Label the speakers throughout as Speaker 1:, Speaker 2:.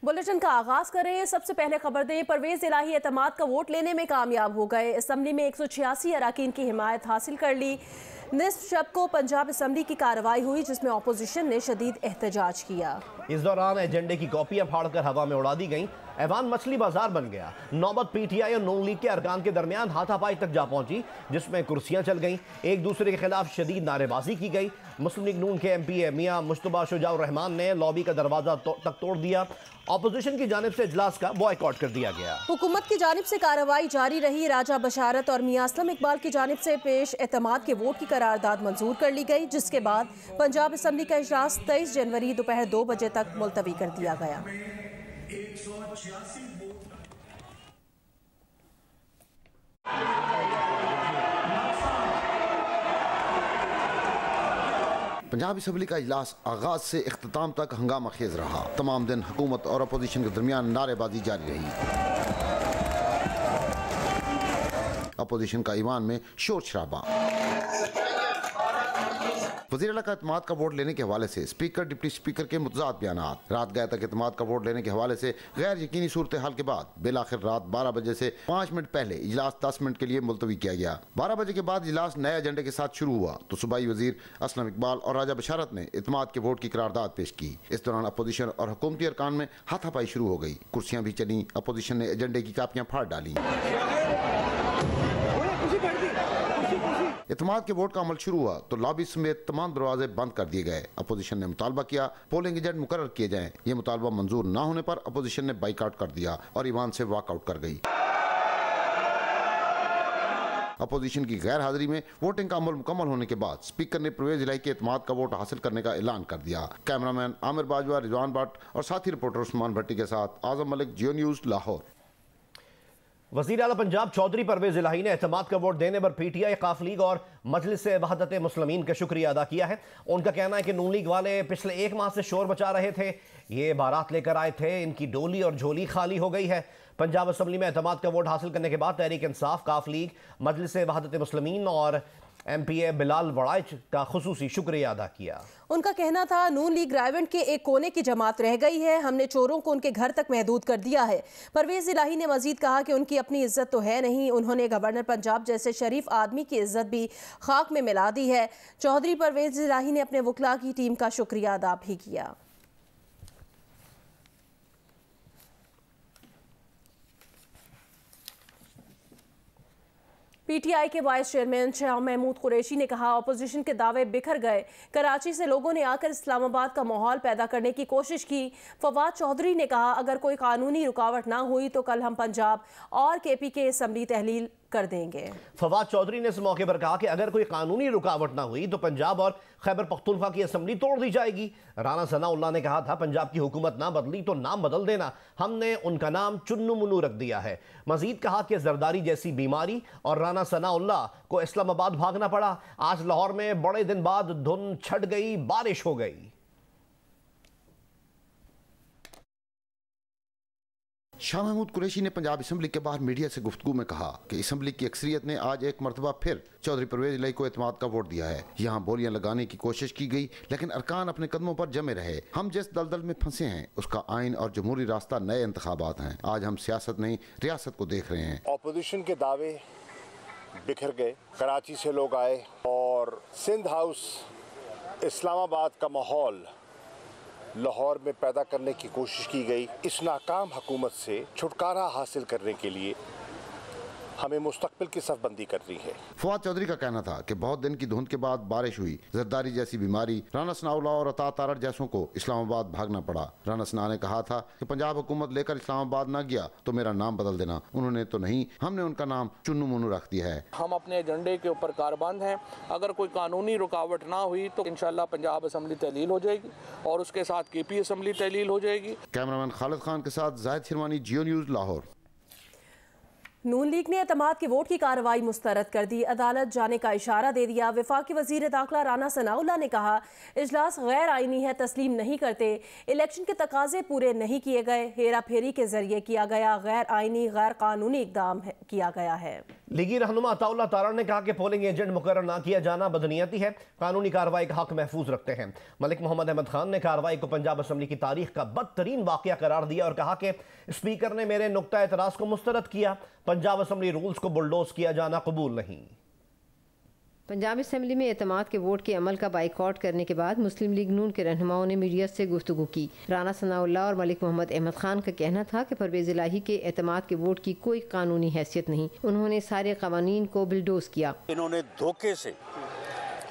Speaker 1: Bulletin का आगाज करें। सबसे पहले खबर दें, परवेज इलाही एतमाद का वोट लेने में कामयाब हो गए। असम्बली में 186 अराकीन की हिमायत हासिल कर ली। निस्फ शब को पंजाब असम्बली की कार्रवाई हुई जिसमें अपोजिशन ने शदीद एहतजाज किया।
Speaker 2: इस दौरान एजेंडे की कॉपियां फाड़कर हवा में उड़ा दी गईं। ऐवान मछली बाजार बन गया। नौबत पीटीआई और नून लीग के अरकान के दरमियान हाथापाई तक जा पहुंची जिसमें कुर्सियां चल गईं। एक दूसरे के खिलाफ शदीद नारेबाजी की गई। मुस्लिम लीग नून के एमपी मियां मुश्तबा शुजाउर रहमान ने लॉबी का दरवाजा तक तोड़ दिया। ऑपोजिशन की जानिब से इजलास का बॉयकॉट कर दिया गया।
Speaker 1: हुकूमत की जानिब से कार्रवाई जारी रही। राजा बशारत और मियां असलम इकबाल की जानिब से पेश एतमाद के वोट की करारदाद मंजूर कर ली गई, जिसके बाद पंजाब असम्बली का इजलास 23 जनवरी दोपहर 2 बजे तक मुलतवी कर दिया गया।
Speaker 3: पंजाब असम्बली का इजलास आगाज से इख्तिताम तक हंगामा खेज रहा। तमाम दिन हुकूमत और अपोजिशन के दरमियान नारेबाजी जारी रही। अपोजिशन का ईवान में शोर शराबा। वज़ीर आला का एतमाद का वोट लेने के हवाले से स्पीकर डिप्टी स्पीकर के मुतज़ाद बयानात। रात गए तक एतमाद का वोट लेने के हवाले से गैर यकीनी सूरत हाल के बाद बिलाखिर रात 12 बजे से 5 मिनट पहले इजलास 10 मिनट के लिए मुलतवी किया गया। 12 बजे के बाद इजलास नए एजेंडे के साथ शुरू हुआ तो सूबाई वजीर असलम इकबाल और राजा बशारत ने एतमाद के वोट की करारदाद पेश की। इस दौरान अपोजिशन और हुकूमती अरकान में हाथापाई शुरू हो गई। कुर्सियां भी चली। अपोजिशन ने एजेंडे की कापियां फाड़ डाली। एतमाद के वोट का अमल शुरू हुआ तो लॉबी समेत तमाम दरवाजे बंद कर दिए गए। अपोजिशन ने मुतालबा किया पोलिंग एजेंट मुकर्रर किए जाएं। ये मुतालबा मंजूर न होने पर अपोजिशन ने बाइकआउट कर दिया और ईवान से वॉकआउट कर गई। अपोजिशन की गैर हाजिरी में वोटिंग का अमल मुकम्मल होने के बाद स्पीकर ने परवेज इलाही के एतमाद का वोट हासिल करने का ऐलान कर दिया। कैमरामैन आमिर बाजवा, रिजवान भट्ट और साथी रिपोर्टर उस्मान भट्टी के साथ आजम मलिक, जियो न्यूज़, लाहौर।
Speaker 2: वज़ीर आला पंजाब चौधरी परवेज इलाही ने एतमाद का वोट देने पर पीटीआई, काफ लीग और मजलिस वहदत मुस्लिमीन का शुक्रिया अदा किया है। उनका कहना है कि नून लीग वाले पिछले 1 माह से शोर मचा रहे थे। ये बारात लेकर आए थे, इनकी डोली और झोली खाली हो गई है। पंजाब असम्बली में एतमाद का वोट हासिल करने के बाद तहरीक इंसाफ, काफ लीग, मजलिस वहदत मुस्लिमीन और एमपीए बिलाल वड़ाइच का खुसूसी शुक्रिया अदा किया।
Speaker 1: उनका कहना था नून लीग रायवंड के एक कोने की जमात रह गई है। हमने चोरों को उनके घर तक महदूद कर दिया है। परवेज इलाही ने मजीद कहा कि उनकी अपनी इज्जत तो है नहीं, उन्होंने गवर्नर पंजाब जैसे शरीफ आदमी की इज्जत भी खाक में मिला दी है। चौधरी परवेज इलाही ने अपने वकला की टीम का शुक्रिया अदा भी किया। पीटीआई के वाइस चेयरमैन शाह महमूद कुरैशी ने कहा अपोजिशन के दावे बिखर गए। कराची से लोगों ने आकर इस्लामाबाद का माहौल पैदा करने की कोशिश की। फवाद चौधरी ने कहा अगर कोई कानूनी रुकावट ना हुई तो कल हम पंजाब और केपी के असम्बली तहलील कर देंगे।
Speaker 2: फवाद चौधरी ने इस मौके पर कहा कि अगर कोई कानूनी रुकावट ना हुई तो पंजाब और खैबर पख्तूनख्वा की असम्बली तोड़ दी जाएगी। राना सनाउल्लाह ने कहा था पंजाब की हुकूमत ना बदली तो नाम बदल देना, हमने उनका नाम चुन्नू मुन्नू रख दिया है। मजीद कहा कि जरदारी जैसी बीमारी और राना सनाउल्लाह को इस्लामाबाद भागना पड़ा। आज लाहौर में बड़े दिन बाद धुंध छट गई, बारिश हो गई।
Speaker 3: शाह महमूद कुरैशी ने पंजाब असम्बली के बाहर मीडिया से गुफ्तगू में कहा कि असम्बली की अक्सरियत ने आज एक मरतबा फिर चौधरी परवेज इलाही को एतमाद का वोट दिया है। यहाँ बोलियां लगाने की कोशिश की गई लेकिन अरकान अपने कदमों पर जमे रहे। हम जिस दलदल में फंसे हैं उसका आइन और जमहूरी रास्ता नए इंतखाबात हैं। आज हम सियासत नहीं रियासत को देख रहे हैं।
Speaker 4: ऑपोजिशन के दावे बिखर गए। कराची से लोग आए और सिंध हाउस इस्लामाबाद का माहौल लाहौर में पैदा करने की कोशिश की गई। इस नाकाम हुकूमत से छुटकारा हासिल करने के लिए हमें मुस्तकबिल की सफबंदी करनी है।
Speaker 3: फवाद चौधरी का कहना था कि बहुत दिन की धुंध के बाद बारिश हुई। जरदारी जैसी बीमारी, राना सनाउल्लाह और अता तारड़ जैसों को इस्लामाबाद भागना पड़ा। राना सना ने कहा था कि पंजाब हुकूमत लेकर इस्लामाबाद ना गया तो मेरा नाम बदल देना। उन्होंने तो नहीं, हमने उनका नाम चुन्नू मुन्नू रख दिया है।
Speaker 5: हम अपने एजेंडे के ऊपर कारबंद हैं। अगर कोई कानूनी रुकावट ना हुई तो इंशाल्लाह पंजाब असम्बली तहलील हो जाएगी और उसके साथ केपी असम्बली तहलील हो जाएगी।
Speaker 3: कैमरामैन खालिद खान के साथ जाहिद शिरवानी, जियो न्यूज़, लाहौर।
Speaker 1: नून लीग ने एतमाद के वोट की कार्रवाई मुस्तरद कर दी। अदालत जाने का इशारा दे दिया। वफाकी वजीर दाखिला राना सनाउल्लाह ने कहा इजलास गैर आईनी है, तस्लीम नहीं करते। इलेक्शन के तकाजे पूरे नहीं किए गए, हेरा फेरी के जरिए किया गया गैर आईनी गैर कानूनी इकदाम किया गया है।
Speaker 2: लीगी रहनुमा अताउल्लाह तारण ने कहा कि पोलिंग एजेंट मुकर्रर ना किया जाना बदनीयती है, कानूनी कार्रवाई का हक महफूज रखते हैं। मलिक मोहम्मद अहमद खान ने कार्रवाई को पंजाब असम्बली की तारीख का बदतरीन वाकया करार दिया और कहा कि स्पीकर ने मेरे नुक्ता एतराज को मुस्तरद किया। पंजाब असम्बली रूल्स को बुलडोज किया जाना कबूल नहीं।
Speaker 6: पंजाब असम्बली में एतमाद के वोट के अमल का बाइकआउट करने के बाद मुस्लिम लीग नून के रहनुमाओं ने मीडिया से गुफ्तगू की। राना सनाउल्लाह और मलिक मोहम्मद अहमद खान का कहना था कि परवेज़ इलाही के एतमाद के वोट की कोई कानूनी हैसियत नहीं, उन्होंने सारे कवानीन को बुलडोज किया।
Speaker 7: इन्होंने धोखे से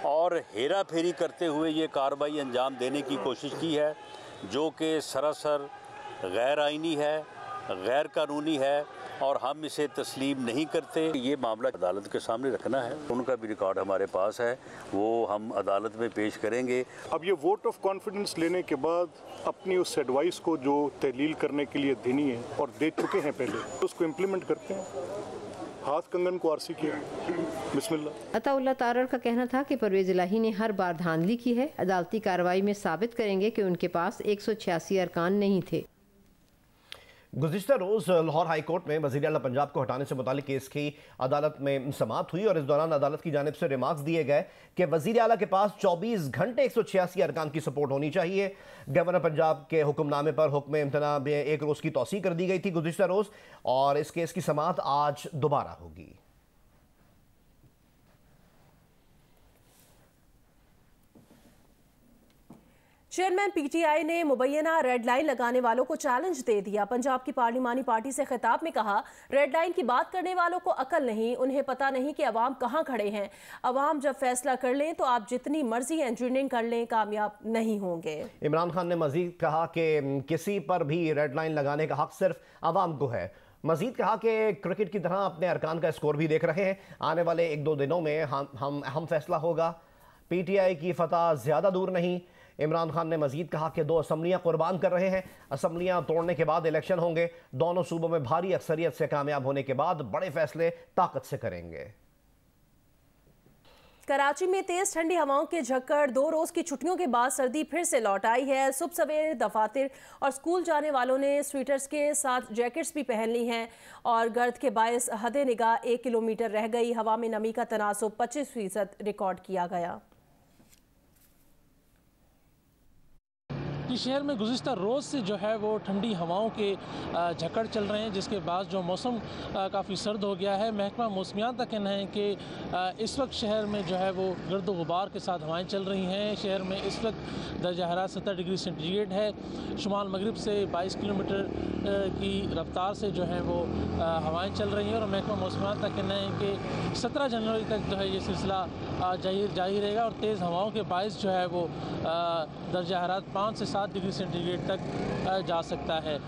Speaker 7: और हेरा फेरी करते हुए ये कार्रवाई अंजाम देने की कोशिश की है, जो कि सरासर गैर आइनी है, गैर कानूनी है और हम इसे तस्लीम नहीं करते। ये मामला अदालत के सामने रखना है, उनका भी रिकॉर्ड हमारे पास है, वो हम अदालत में पेश करेंगे।
Speaker 8: अब ये वोट ऑफ कॉन्फिडेंस लेने के बाद अपनी उस एडवाइस को जो तहलील करने के लिए देनी है और दे चुके हैं पहले, तो उसको इम्प्लीमेंट करते हैं। हाथ कंगन को आरसी किया, बिस्मिल्लाह।
Speaker 6: अताउल्लाह तारण का कहना था कि परवेज़ इलाही ने हर बार धांधली की है, अदालती कार्रवाई में साबित करेंगे कि उनके पास 186 अरकान नहीं थे।
Speaker 2: गुज़िश्ता रोज़ लाहौर हाई कोर्ट में वज़ीर आला पंजाब को हटाने से मुतालिक केस की अदालत में समाअत हुई और इस दौरान अदालत की जानिब से रिमार्क्स दिए गए कि वज़ीर आला के पास 24 घंटे 186 अरकान की सपोर्ट होनी चाहिए। गवर्नर पंजाब के हुक्मनामे पर हुक्म इम्तना में 1 रोज़ की तौसीह कर दी गई थी गुज़िश्ता रोज़, और इस केस की समाअत आज दोबारा होगी।
Speaker 1: चेयरमैन पीटीआई ने मुबैना रेड लाइन लगाने वालों को चैलेंज दे दिया। पंजाब की पार्लिमानी पार्टी से खिताब में कहा, रेड लाइन की बात करने वालों को अकल नहीं, उन्हें पता नहीं कि अवाम कहां खड़े हैं। अवाम जब फैसला कर लें तो आप जितनी मर्जी इंजीनियरिंग कर लें, कामयाब नहीं होंगे।
Speaker 2: इमरान खान ने मजीद कहा कि किसी पर भी रेड लाइन लगाने का हक सिर्फ अवाम को है। मजीद कहा कि क्रिकेट की तरह अपने अरकान का स्कोर भी देख रहे हैं, आने वाले 1-2 दिनों में हम फैसला होगा। पीटीआई की फतह ज़्यादा दूर नहीं। इमरान खान ने मजीद कहा कि 2 असम्बलियाँ कुर्बान कर रहे हैं, असम्बलियाँ तोड़ने के बाद इलेक्शन होंगे, दोनों सूबों में भारी अक्सरियत से कामयाब होने के बाद बड़े फैसले ताकत से करेंगे।
Speaker 1: कराची में तेज ठंडी हवाओं के झक्कड़, 2 रोज की छुट्टियों के बाद सर्दी फिर से लौट आई है। सुबह सवेरे दफातर और स्कूल जाने वालों ने स्वेटर्स के साथ जैकेट्स भी पहन ली हैं और गर्द के बायस हद निगाह 1 किलोमीटर रह गई। हवा में नमी का तनासुब 25% रिकॉर्ड किया गया।
Speaker 9: शहर में गुज़िश्ता रोज़ से जो है वो ठंडी हवाओं के झकड़ चल रहे हैं, जिसके बाद जो मौसम काफ़ी सर्द हो गया है। महकमा मौसमियात का कहना है कि इस वक्त शहर में जो है वो गर्द गुबार के साथ हवाएं चल रही हैं। शहर में इस वक्त दर्जा हरारत 70 डिग्री सेंटीग्रेड है। शुमाल मगरिब से 22 किलोमीटर की रफ्तार से जो है वो हवाएं चल रही हैं और महकमा मौसमियात का कहना है कि 17 जनवरी तक जो है ये सिलसिला जारी रहेगा और तेज़ हवाओं के बायस जो है वो दर्जा हरारत 5 से 7 डिग्री सेंटीग्रेड तक जा सकता है।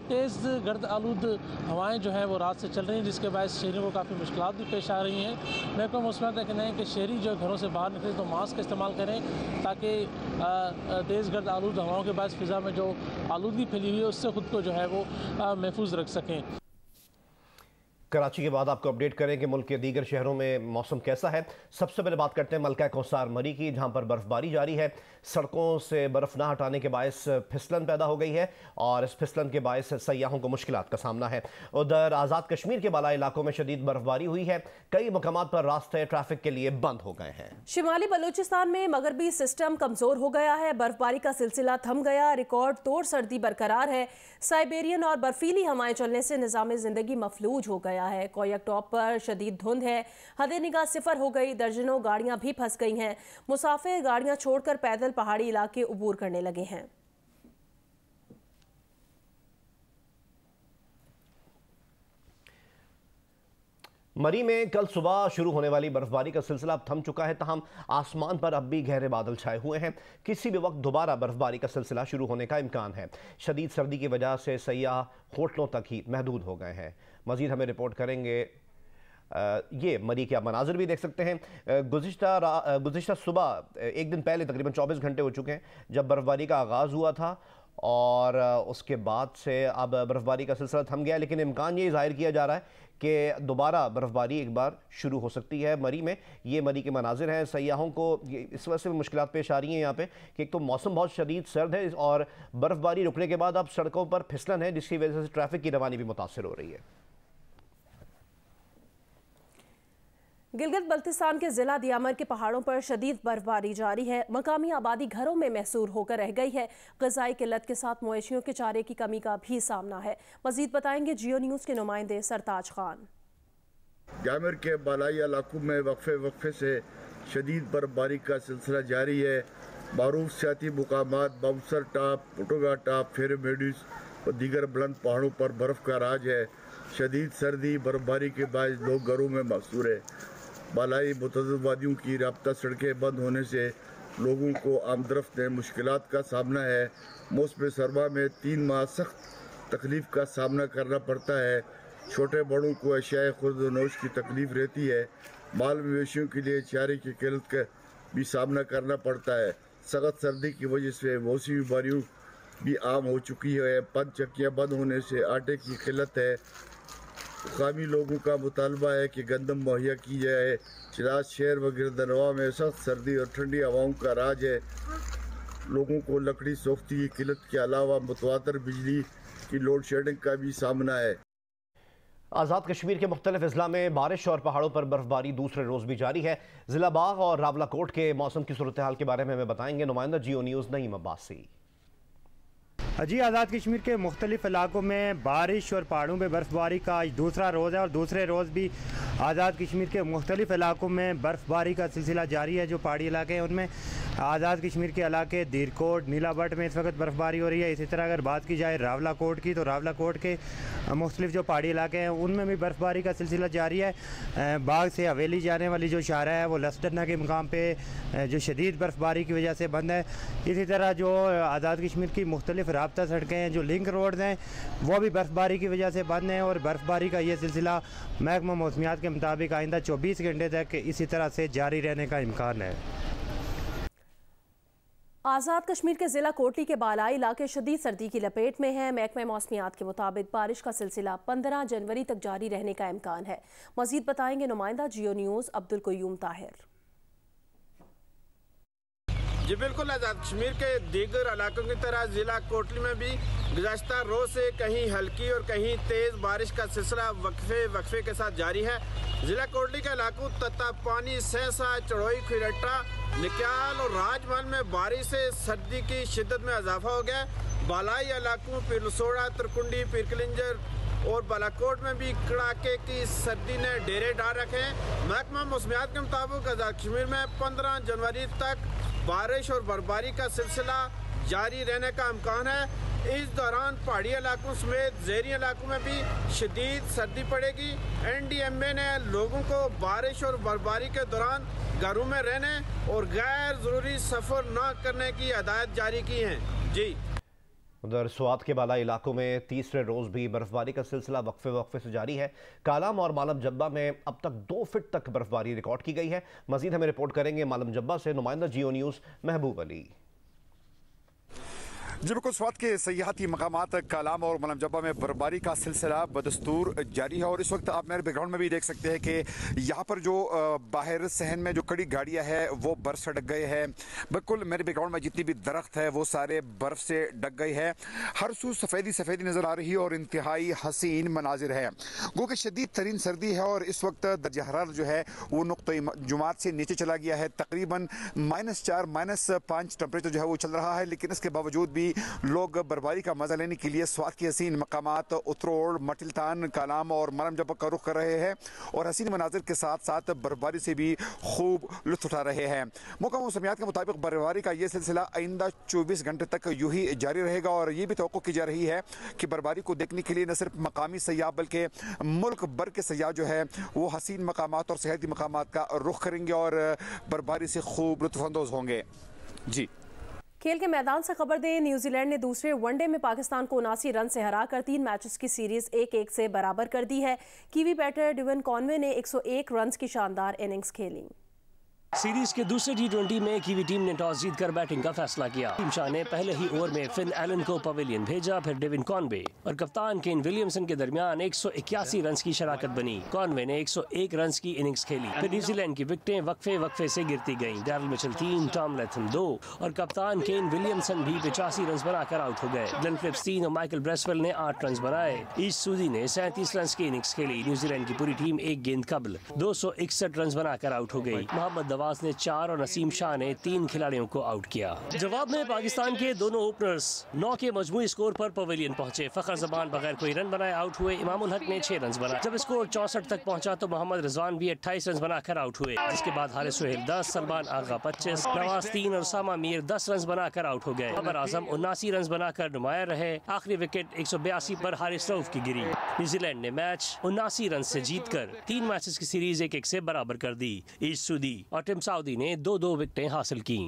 Speaker 9: तेज़ गर्द आलूद हवाएं जो हैं वो रात से चल रही हैं, जिसके बायस शहरियों को काफ़ी मुश्किलात भी पेश आ रही हैं। महकमा मौसमियात का कहना है कि शहरी जो घरों से बाहर निकले तो मास्क इस्तेमाल करें, ताकि तेज़ गर्द आलूद हवाओं के बायस फ़िज़ा में जो आलूदगी फैली हुई है उससे ख़ुद को जो है वो महफूज रख सकें।
Speaker 2: कराची के बाद आपको अपडेट करें कि मुल्क के दीगर शहरों में मौसम कैसा है। सबसे पहले बात करते हैं मलका कौसार मरी की, जहां पर बर्फबारी जारी है। सड़कों से बर्फ ना हटाने के बायस फिसलन पैदा हो गई है और इस फिसलन के बायस सयाहों को मुश्किलात का सामना है। उधर आज़ाद कश्मीर के बाला इलाकों में शदीद बर्फबारी हुई है, कई मकामात पर रास्ते ट्रैफिक के लिए बंद हो गए हैं।
Speaker 1: शिमाली बलूचिस्तान में मगरबी सिस्टम कमजोर हो गया है, बर्फबारी का सिलसिला थम गया, रिकॉर्ड तोड़ सर्दी बरकरार है। साइबेरियन और बर्फीली हवाएं चलने से निज़ाम ज़िंदगी मफलूज हो गया है। कोयक टॉप पर शदीद धुंध है, हद निगाह 0 हो गई, दर्जनों गाड़ियां भी फंस गई हैं। मुसाफिर गाड़ियां छोड़कर पैदल पहाड़ी इलाके उबूर करने लगे हैं।
Speaker 2: मरी में कल सुबह शुरू होने वाली बर्फबारी का सिलसिला अब थम चुका है, तहम आसमान पर अब भी गहरे बादल छाए हुए हैं। किसी भी वक्त दोबारा बर्फबारी का सिलसिला शुरू होने का इम्कान है। शदीद सर्दी की वजह से सयाह होटलों तक ही महदूद हो गए हैं। मजीद हमें रिपोर्ट करेंगे। ये मरी के आप मनाजिर भी देख सकते हैं। गुज़िश्ता सुबह एक दिन पहले तकरीबन 24 घंटे हो चुके हैं जब बर्फबारी का आगाज़ हुआ था और उसके बाद से अब बर्फबारी का सिलसिला थम गया, लेकिन इम्कान ये ज़ाहिर किया जा रहा है कि दोबारा बर्फबारी एक बार शुरू हो सकती है मरी में। ये मरी के मनाजिर हैं। सयाहों को इस वजह से भी मुश्किलात पेश आ रही हैं यहाँ पे कि एक तो मौसम बहुत शदीद सर्द है और बर्फबारी रुकने के बाद अब सड़कों पर फिसलन है, जिसकी वजह से ट्रैफिक की रवानी भी मुतासर हो रही है।
Speaker 1: गिलगित बल्तिस्तान के जिला दियामर के पहाड़ों पर शदीद बर्फबारी जारी है। मकामी आबादी घरों में महसूर होकर रह गई है। ग़िज़ाई किल्लत के साथ मवेशियों के चारे की कमी का भी सामना है। मजीद बताएंगे जियो न्यूज़ के नुमाइंदे सरताज खान।
Speaker 10: दियामर के बालाई इलाकों में वक्फे से शदीद बर्फबारी का सिलसिला जारी है। मारूफ सियाती मुकामात बाबूसर टॉप, पुटोगा टॉप, फेरे मेडिस और दीगर बुलंद पहाड़ों पर बर्फ़ का राज है। शदीद सर्दी बर्फबारी के बाद लोग घरों में महसूर है। बालाई मुतअद्दिद वादियों की राब्ता सड़कें बंद होने से लोगों को आमदरफ्त में मुश्किलात का सामना है। मौसम सरमा में 3 माह सख्त तकलीफ का सामना करना पड़ता है। छोटे बड़ों को अशियाए खुर्द नोश की तकलीफ रहती है। माल मवेशियों के लिए चारे की किल्लत का भी सामना करना पड़ता है। सख्त सर्दी की वजह से मौसमी बीमारियों भी आम हो चुकी है। पंच चक्कियाँ बंद होने से आटे की किल्लत है। मुकामी लोगों का मुतालबा है कि गंदम मुहैया की जाए। चिराज शहर व गिरदनवा में सख्त सर्दी और ठंडी हवाओं का राज है। लोगों को लकड़ी सोख्ती की किल्लत के अलावा मुतवातर बिजली की लोड शेडिंग का भी सामना है।
Speaker 2: आज़ाद कश्मीर के मुख्तलिफ अजला में बारिश और पहाड़ों पर बर्फबारी दूसरे रोज़ भी जारी है। ज़िला बाग और रावलाकोट के मौसम की सूरत हाल के बारे में हमें बताएंगे नुमाइंदा जियो न्यूज़ नईम अब्बासी।
Speaker 11: जी, आज़ाद कश्मीर के मुख्तलिफ इलाकों में बारिश और पहाड़ों में बर्फ़बारी का आज दूसरा रोज़ है और दूसरे रोज़ भी आज़ाद कश्मीर के मुख्तलिफ इलाकों में बर्फ़बारी का सिलसिला जारी है। जो पहाड़ी इलाके हैं उनमें आज़ाद कश्मीर के इलाके दीरकोट, नीलाबट में इस वक्त बर्फ़बारी हो रही है। इसी तरह अगर बात की जाए रावलाकोट की तो रावलाकोट के मुख्तलिफ जो पहाड़ी इलाके हैं उनमें भी बर्फ़बारी का सिलसिला जारी है। बाग से हवेली जाने वाली जो शाहरा है वो लसडना के मुकाम पर जो शदीद बर्फ़बारी की वजह से बंद है। इसी तरह जो आज़ाद कश्मीर की मुख्तलिफ राब्ता सड़कें हैं, जो लिंक रोड हैं, वो भी बर्फ़बारी की वजह से बंद हैं और बर्फ़बारी का ये सिलसिला महकमा मौसमियात के मुताबिक आइंदा 24 घंटे तक इसी तरह से जारी रहने का इम्कान है।
Speaker 1: आज़ाद कश्मीर के ज़िला कोटली के बालाई इलाके शदीद सर्दी की लपेट में है। महकमा मौसमियात के मुताबिक बारिश का सिलसिला 15 जनवरी तक जारी रहने का इम्कान है। मज़ीद बताएंगे नुमाइंदा जियो न्यूज़ अब्दुल क़य्यूम ताहिर।
Speaker 12: जी बिल्कुल, आज़ाद कश्मीर के दीगर इलाकों की तरह ज़िला कोटली में भी गुज़श्ता रोज़ से कहीं हल्की और कहीं तेज़ बारिश का सिलसिला वक्फे के साथ जारी है। ज़िला कोटली के इलाकों तत्तापानी, सहसा, चढ़ोई, खिरट्टा, निक्याल और राजमहल में बारिश से सर्दी की शिद्दत में इजाफा हो गया। बालाई इलाकों पिरसोड़ा, तुरकुंडी, पीरकलिंजर और बालाकोट में भी कड़ाके की सर्दी ने डेरे डाल रखे हैं। महकमा मौसमियात के मुताबिक आज़ाद कश्मीर में 15 जनवरी तक बारिश और बर्फबारी का सिलसिला जारी रहने का इम्कान है। इस दौरान पहाड़ी इलाकों समेत ज़ेरी इलाकों में भी शदीद सर्दी पड़ेगी। NDMA ने लोगों को बारिश और बर्फबारी के दौरान घरों में रहने और गैर ज़रूरी सफ़र न करने की हिदायत जारी की है। जी,
Speaker 2: उधर स्वात के बाला इलाकों में तीसरे रोज़ भी बर्फबारी का सिलसिला वक्फे से जारी है। कालाम और मालम जब्बा में अब तक 2 फीट तक बर्फबारी रिकॉर्ड की गई है। मजीद हमें रिपोर्ट करेंगे मालम जब्बा से नुमाइंदा जियो न्यूज़ महबूब अली।
Speaker 13: जी बिल्कुल, स्वात के सयाहती मकामात कालाम और मलम जब्बा में बर्फबारी का सिलसिला बदस्तूर जारी है और इस वक्त आप मेरे बैकग्राउंड में भी देख सकते हैं कि यहाँ पर जो बाहर सहन में जो कड़ी गाड़ियाँ हैं वो बर्फ से ढक गए हैं। बिल्कुल मेरे बैकग्राउंड में जितनी भी दरख्त है वो सारे बर्फ से ढक गए हैं। हर सू सफ़ेदी सफ़ेदी नज़र आ रही है और इंतहाई हसीन मनाजिर है। गो कि शदीद तरीन सर्दी है और इस वक्त दर्जा हरारत जो है वो नुक्ते जुमात से नीचे चला गया है। तकरीबन -4 -5 टेम्परेचर जो है वो चल रहा है, लेकिन इसके बावजूद भी लोग बर्फबारी का मजा लेने के लिए स्वात की हसीन मकामात उतरोड़, मटिलतान, कालाम और मलम जब्बा का रुख कर रहे हैं और हसीन मनाजिर के साथ साथ बर्फबारी से भी खूब लुत्फ उठा रहे हैं। मौका मौसमियात के मुताबिक बर्फबारी का यह सिलसिला आइंदा 24 घंटे तक यूं ही जारी रहेगा और ये भी तवक्को की जा रही है कि बर्फबारी को देखने के लिए न सिर्फ मकामी सयाह बल्कि मुल्क भर के सयाह जो है वो हसीन मकामात और सेहती मकामात का रुख करेंगे और बर्फबारी से खूब लुत्फानंदोज होंगे। जी,
Speaker 1: खेल के मैदान से खबर दें, न्यूजीलैंड ने दूसरे वनडे में पाकिस्तान को 79 रन से हराकर 3 मैचेस की सीरीज 1-1 से बराबर कर दी है। कीवी बैटर डेवन कॉनवे ने 101 रन की शानदार इनिंग्स खेली।
Speaker 14: सीरीज के दूसरे T20 में कीवी टीम ने टॉस जीतकर बैटिंग का फैसला किया। टीम शाह ने पहले ही ओवर में फिन एलन को पवेलियन भेजा, फिर डेविन कॉनवे और कप्तान केन विलियमसन के दरमियान 181 रन की शराकत बनी। कॉनवे ने 101 रन की इनिंग्स खेली। फिर न्यूजीलैंड की विकेटें वक्फे से गिरती गईं। डैरल मिचेल 3, टॉम लैथम 2 और कप्तान केन विलियमसन भी 85 रन बनाकर आउट हो गए। ग्लेन फिलिप्स 3 और माइकल ब्रेसवेल ने 8 रन बनाए। ईश सूदी ने 37 रन की इनिंग्स खेली। न्यूजीलैंड की पूरी टीम एक गेंद कबल 261 रन बनाकर आउट हो गई। मोहम्मद नवाज ने 4 और नसीम शाह ने 3 खिलाड़ियों को आउट किया। जवाब में पाकिस्तान के दोनों ओपनर्स 9 के मजमूई स्कोर पर पवेलियन पहुंचे। फखर जमान बगैर कोई रन बनाए आउट हुए। इमामुल हक ने 6 रन बनाए। जब स्कोर 64 तक पहुंचा तो मोहम्मद रिजवान भी 28 रन बनाकर आउट हुए। जिसके बाद हारिस सुहेल 10, सलमान आगा 25, नवाज 3 और सामा मीर 10 रन बनाकर आउट हो गए। बाबर आजम 79 रन बनाकर नुमाया रहे। आखिरी विकेट 182 पर हारिस रऊफ की गिरी। न्यूजीलैंड ने मैच 79 रन से जीतकर 3 मैचेस की सीरीज 1-1 से बराबर कर दी। ईश सूदी और टिम साउदी ने 2-2 विकेटें हासिल की।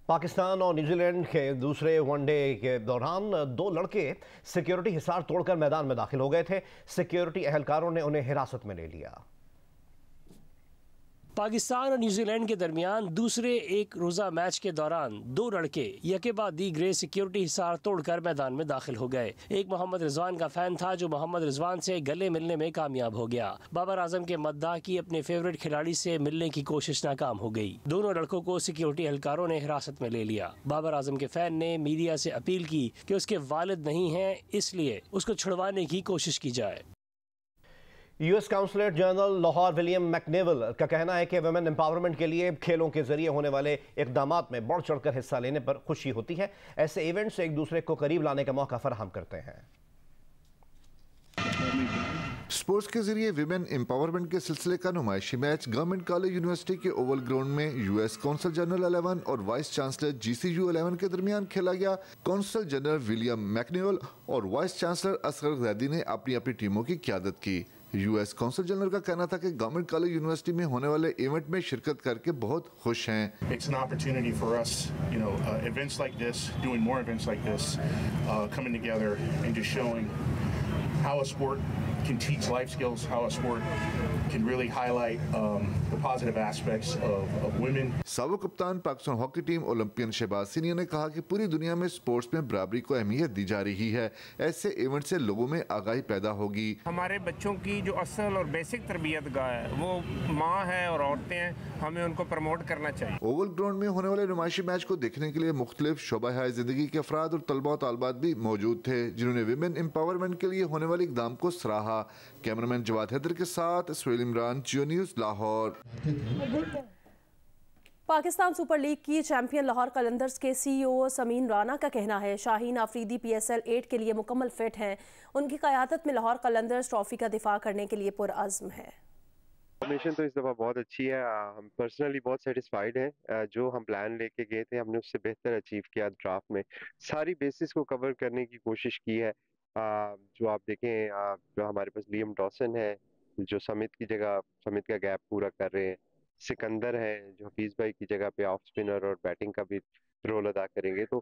Speaker 2: पाकिस्तान और न्यूजीलैंड के दूसरे वनडे के दौरान 2 लड़के सिक्योरिटी हिसार तोड़कर मैदान में दाखिल हो गए थे। सिक्योरिटी एहलकारों ने उन्हें हिरासत में ले लिया।
Speaker 14: पाकिस्तान और न्यूजीलैंड के दरमियान दूसरे एक रोज़ा मैच के दौरान 2 लड़के यके बाद दीगरे सिक्योरिटी हिसार तोड़कर मैदान में दाखिल हो गए। एक मोहम्मद रिजवान का फैन था जो मोहम्मद रिजवान से गले मिलने में कामयाब हो गया। बाबर आजम के मद्दाह की अपने फेवरेट खिलाड़ी से मिलने की कोशिश नाकाम हो गई। दोनों लड़कों को सिक्योरिटी एहलकारों ने हिरासत में ले लिया। बाबर आजम के फैन ने मीडिया से अपील की कि उसके वालिद नहीं हैं, इसलिए उसको छुड़वाने की कोशिश की जाए।
Speaker 2: US consulate general Lahore William Makaneole का कहना है कि वुमेन एम्पावरमेंट के लिए खेलों के जरिए होने वाले इकदामात में बढ़ चढ़कर हिस्सा लेने पर खुशी होती है। ऐसे इवेंट्स एक दूसरे को करीब लाने का मौका फराहम करते हैं।
Speaker 15: स्पोर्ट्स के जरिए विमेन एम्पावरमेंट के सिलसिले का नुमाइशी मैच गवर्नमेंट कॉलेज यूनिवर्सिटी के ओवल ग्राउंड में यूएस काउंसिल जनरल 11 और वाइस चांसलर GCU 11 के दरमियान खेला गया। काउंसिल जनरल विलियम मैकनेवल और वाइस चांसलर असगर जैदी ने अपनी अपनी टीमों की क़यादत की। यूएस काउंसिल जनरल का कहना था कि गवर्नमेंट कॉलेज यूनिवर्सिटी में होने वाले इवेंट में शिरकत करके बहुत खुश हैं।
Speaker 16: It's an opportunity for us, events like this, doing more events like this, coming together and just showing how a sport can teach life skills, how a sport can really highlight the positive aspects of women.
Speaker 15: साबिक कप्तान Pakistan hockey team olympian Shahbaz senior ने कहा कि पूरी दुनिया में sports में बराबरी को अहमियत दी जा रही है। ऐसे इवेंट से लोगों में आगाही पैदा होगी।
Speaker 17: हमारे बच्चों की जो असल और बेसिक तरबियत गाह है वो माँ है और औरतें हैं, हमें उनको प्रमोट करना चाहिए।
Speaker 15: ओवल ग्राउंड में होने वाले नुमाइशी मैच को देखने के लिए मुख्तलिफ शोबा-ए जिंदगी के अफराद और तलबा और तालबात भी मौजूद थे, जिन्होंने विमेन एम्पावरमेंट के लिए होने वाले इक़दाम को सराहा। कैमरामैन जवाद हैदर के साथ Suhail Imran, Geo News Lahore.
Speaker 1: Pakistan super league की चैंपियन लाहौर कलंदर्स के CEO समीन राना का कहना है शाहीन आफरीदी PSL 8 के लिए मुकम्मल फिट हैं। उनकी क़यादत में लाहौर कलंदर्स ट्रॉफी का दिफा करने के लिए पुरअज़्म है।
Speaker 18: फॉर्मेशन तो इस दफ़ा बहुत अच्छी है। हम पर्सनली बहुत सेटिस्फाइड हैं। जो हम प्लान लेके गए थे हमने उससे बेहतर अचीव किया। ड्राफ्ट में सारी बेसिस को कवर करने की कोशिश की है। जो आप देखें, जो हमारे पास लियम डॉसन है जो समित का गैप पूरा कर रहे हैं। सिकंदर है जो हफीज़ भाई की जगह पे ऑफ स्पिनर और बैटिंग का भी रोल अदा करेंगे। तो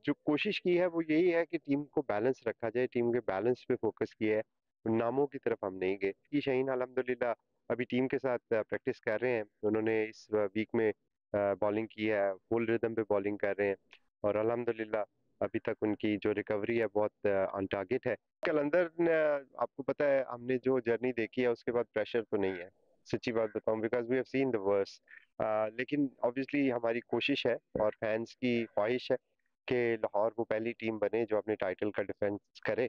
Speaker 18: जो कोशिश की है वो यही है कि टीम को बैलेंस रखा जाए, टीम के बैलेंस पे फोकस किया है, नामों की तरफ हम नहीं गए। शाहीन अल्हम्दुलिल्लाह अभी टीम के साथ प्रैक्टिस कर रहे हैं। उन्होंने इस वीक में बॉलिंग की है, फुल रिदम पे बॉलिंग कर रहे हैं और अल्हम्दुलिल्लाह अभी तक उनकी जो रिकवरी है बहुत ऑन टारगेट है। कलंदर ने आपको पता है हमने जो जर्नी देखी है उसके बाद प्रेशर तो नहीं है, सच्ची बात बताऊं, because we have seen the worst. लेकिन ऑब्वियसली हमारी कोशिश है और फैंस की ख्वाहिश है कि लाहौर वो पहली टीम बने जो अपने टाइटल का डिफेंस करे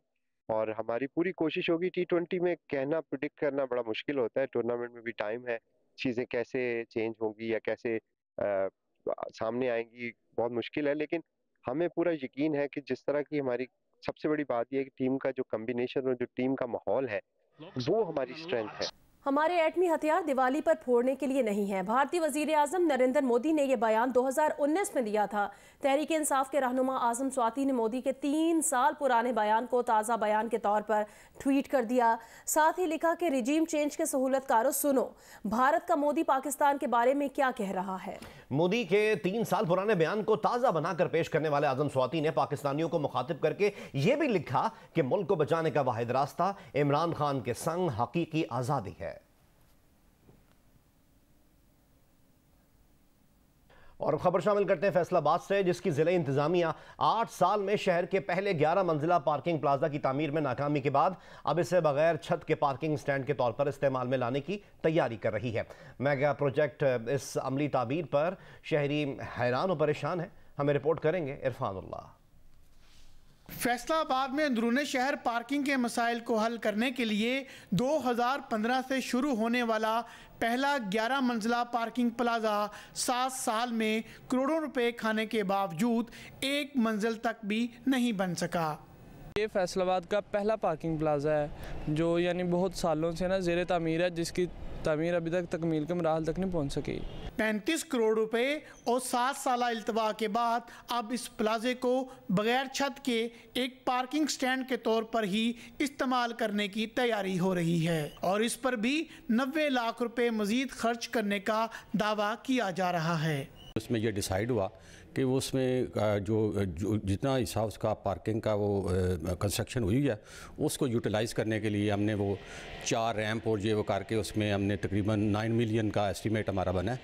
Speaker 18: और हमारी पूरी कोशिश होगी। T20 में कहना प्रिडिक्ट करना बड़ा मुश्किल होता है, टूर्नामेंट में भी टाइम है, चीज़ें कैसे चेंज होंगी या कैसे सामने आएंगी बहुत मुश्किल है। लेकिन हमें पूरा यकीन है कि जिस तरह की हमारी सबसे बड़ी बात यह है कि टीम का जो कम्बिनेशन और जो टीम का माहौल है वो हमारी स्ट्रेंथ है।
Speaker 1: हमारे एटमी हथियार दिवाली पर फोड़ने के लिए नहीं है। भारतीय वजीर आजम नरेंद्र मोदी ने यह बयान 2019 में दिया था। तहरीक इंसाफ के रहनुमा आजम स्वाति ने मोदी के 3 साल पुराने बयान को ताज़ा बयान के तौर पर ट्वीट कर दिया। साथ ही लिखा कि रिजीम चेंज के सहूलतकारों सुनो, भारत का मोदी पाकिस्तान के बारे में क्या कह रहा है।
Speaker 2: मोदी के 3 साल पुराने बयान को ताज़ा बनाकर पेश करने वाले आजम स्वाति ने पाकिस्तानियों को मुखातिब करके यह भी लिखा कि मुल्क को बचाने का वाहिद रास्ता इमरान खान के संग हकीकी आज़ादी है। और खबर शामिल करते हैं फैसलाबाद से, जिसकी जिला इंतजामिया 8 साल में शहर के पहले 11 मंजिला पार्किंग प्लाजा की तामीर में नाकामी के बाद अब इसे बगैर छत के पार्किंग स्टैंड के तौर पर इस्तेमाल में लाने की तैयारी कर रही है। मेगा प्रोजेक्ट इस अमली ताबीर पर शहरी हैरान और परेशान है। हमें रिपोर्ट करेंगे इरफानुल्लाह।
Speaker 19: फैसलाबाद में अंदरूनी शहर पार्किंग के मसाइल को हल करने के लिए 2015 से शुरू होने वाला पहला 11 मंजिला पार्किंग प्लाजा 7 साल में करोड़ों रुपए खाने के बावजूद एक मंजिल तक भी नहीं बन सका।
Speaker 20: ये फैसलाबाद का पहला पार्किंग प्लाजा है जो यानी बहुत सालों से ना ज़ेरे तामीर है, जिसकी तामीर अभी तक तकमील के मराहल तक नहीं पहुंच सकी।
Speaker 19: 35 करोड़ रुपए और 7 साल इल्तवा के बाद अब इस प्लाजे को बगैर छत के एक पार्किंग स्टैंड के तौर पर ही इस्तेमाल करने की तैयारी हो रही है और इस पर भी 90 लाख रुपए मजीद खर्च करने का दावा किया जा रहा है।
Speaker 21: उसमें यह डिसाइड हुआ कि वो उसमें जो जितना हिस्सा उसका पार्किंग का वो कंस्ट्रक्शन हुई है उसको यूटिलाइज़ करने के लिए हमने वो 4 रैंप और ये वो करके उसमें हमने तकरीबन 9 मिलियन का एस्टीमेट हमारा बना है,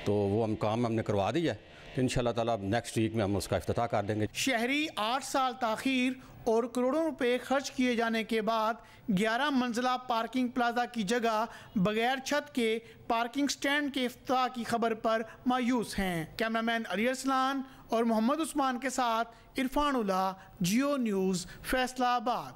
Speaker 21: तो वो हम काम हमने करवा दिया है। तो इंशाल्लाह ताला नेक्स्ट वीक में हम उसका इफ्तिताह कर देंगे।
Speaker 19: शहरी 8 साल ताखीर और करोड़ों रुपए खर्च किए जाने के बाद 11 मंजिला पार्किंग प्लाजा की जगह बगैर छत के पार्किंग स्टैंड के इफ्तिताह की खबर पर मायूस हैं। कैमरामैन अली अरसलान और मोहम्मद उस्मान के साथ इरफानुल्लाह, जियो न्यूज़, फैसलाबाद।